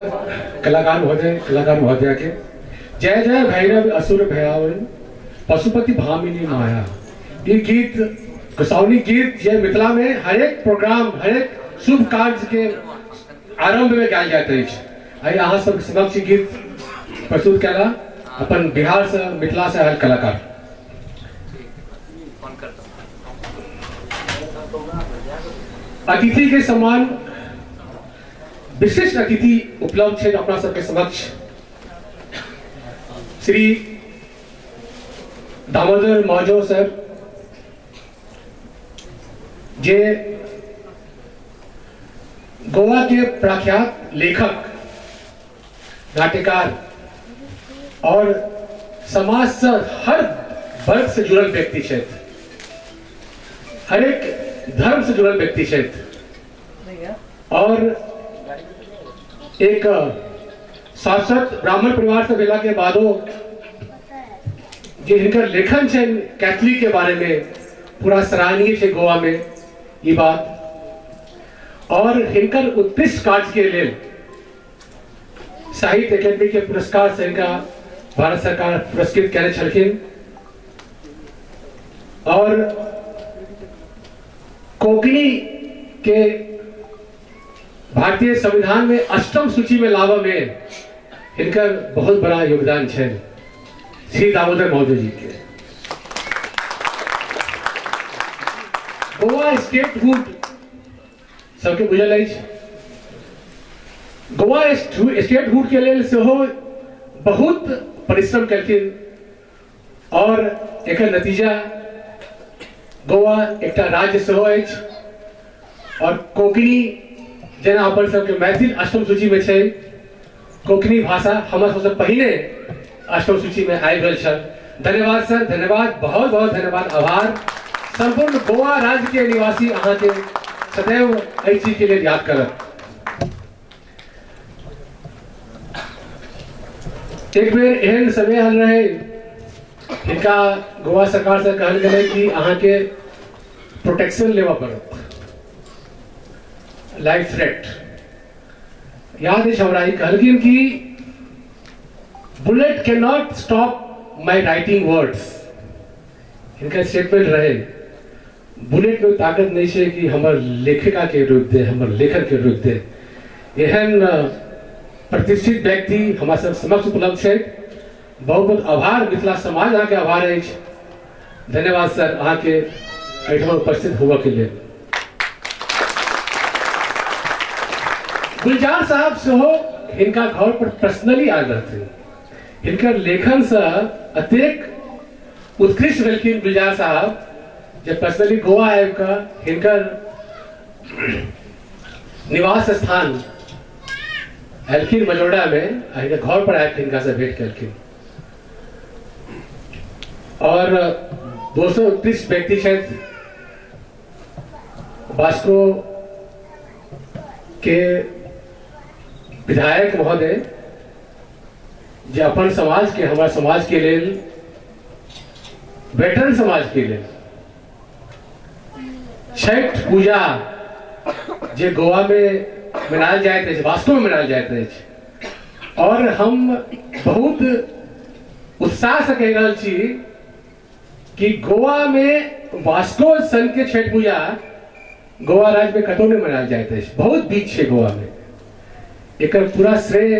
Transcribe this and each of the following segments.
कलाकार महोदय के जय जय भैरव असुर भयावन पशुपति भामिनी माया। ये गीत गोसाउनी गीत ये मिथिला में हर एक प्रोग्राम हर एक शुभ कार्य के आरंभ में गायल जाते हैं। अहाँ सब समक्ष गीत प्रस्तुत कला अपन बिहार से मिथिला से आयल कलाकार। अतिथि के सम्मान विशिष्ट अतिथि उपलब्ध है अपना सबके समक्ष श्री दामोदर मौजो सर जे गोवा के प्रख्यात लेखक नाट्यकार और समाज से हर वर्ग से जुड़ल व्यक्ति है, हर एक धर्म से जुड़ल व्यक्ति है और एक शाश्वत ब्राह्मण परिवार से भेला के बादो जे हिनकर लेखन है कैथलिक के बारे में पूरा सराहनीय है गोवा में ये बात। और हिनकर उत्कृष्ट कार्य के लिए साहित्य अकादमी के पुरस्कार से इनका भारत सरकार पुरस्कृत करे छलखिन और कोंकणी के भारतीय संविधान में अष्टम सूची में लावा में इनका बहुत बड़ा योगदान है श्री दामोदर मौजो जी के। गोवा स्टेटहुड सबके बुझल है। गोवा स्टेटहुड के लिए सेहो बहुत परिश्रम करथिन और एक नतीजा गोवा एक राज्य सेहो है और कोंकणी जेना अपन सबके मैथिल अष्टम सूची में है। कोंकणी भाषा हमारे सबसे पहले अष्टम सूची में आयल गल छल। धन्यवाद सर, धन्यवाद, बहुत बहुत धन्यवाद, आभार। संपूर्ण गोवा राज्य के निवासी अहाँ के सदैव एहि चीज के लिए याद करब। एक बेर एहन समय हल रहे इनका गोवा सरकार से कहल गए कि अहाँ के प्रोटेक्शन लेवा पड़त, लाइफ थ्रेट। याद है हमरा कहलखिन कि bullet can not stop my writing words. इनका स्टेटमेंट रहे बुलेट में ताकत नहीं है कि हमर लेखिका के रोक दे, हमर लेखक के रोक दे। एहन प्रतिष्ठित व्यक्ति हमारे सब समक्ष उपलब्ध है। बहुत बहुत आभार, मिथिला समाज अहाँ के आभार है। धन्यवाद सर अहाँ के एहिठाम उपस्थित होबे के लिए। गुलजार साहब सेहो इनका घर पर पर्सनली आयल रहथिन। इनकर लेखन से अत्यधिक उत्कृष्ट भेलखिन गुलजार साहब जब पर्सनली गोवा आबि कऽ इनकर निवास स्थान एलखिन मजोड़ा में, इनके घर पर आबि इनका से भेंट केलखिन। और दोस्तों उत्कृष्ट व्यक्ति छथि वास्को के विधायक महोदय जे अपन समाज के हमारे समाज के लिए वेटरन समाज के लिए छठ पूजा जे गोवा में मनायल जाइत अछि, वास्तव में मनायल जाइत अछि। और हम बहुत उत्साह से कह रहल छी कि गोवा में वास्को सन के छठ पूजा गोवा राज्य में कतौ नहीं मनायल जाइत अछि। बहुत बीच है गोवा में। एक पूरा श्रेय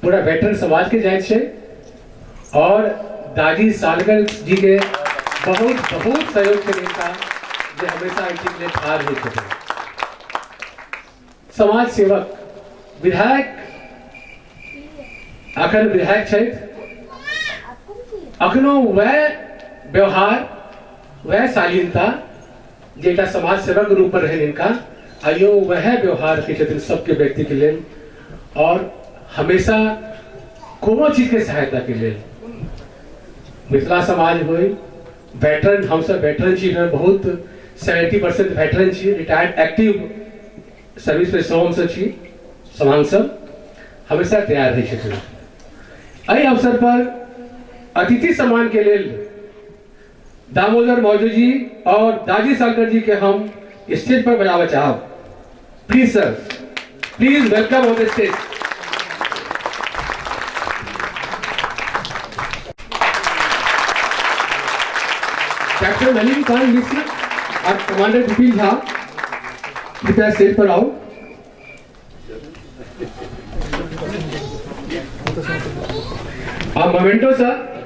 पूरा वेटरन समाज के जाए छे और दादी सालगर जी के बहुत बहुत सहयोग के नेता जो हमेशा इनके लिए ठार होते थे। समाज सेवक विधायक अखन विधायक छे, अखनो वह व्यवहार वह शालीनता जेटा समाज सेवक रूप में रहे इनका आइयो वह व्यवहार के क्षेत्र सबके व्यक्ति के लिए और हमेशा कोनो चीज के सहायता के लिए मिथिला समाज हो वेटरन, हम सब वेटरन छी, बहुत 70% वेटरन छी, रिटायर्ड एक्टिव सर्विस में सोम से छी, समांग सब हमेशा तैयार रहे छथिन। एहि अवसर पर अतिथि सम्मान के लिए दामोदर मौजो जी और दाजी सालकर जी के हम स्टेज पर बजावे चाहब। Please sir, please welcome on the stage. Captain Ali Khan Mishra और कमांडर विपिन झा कृपया स्टेज पर आओ। Memento sir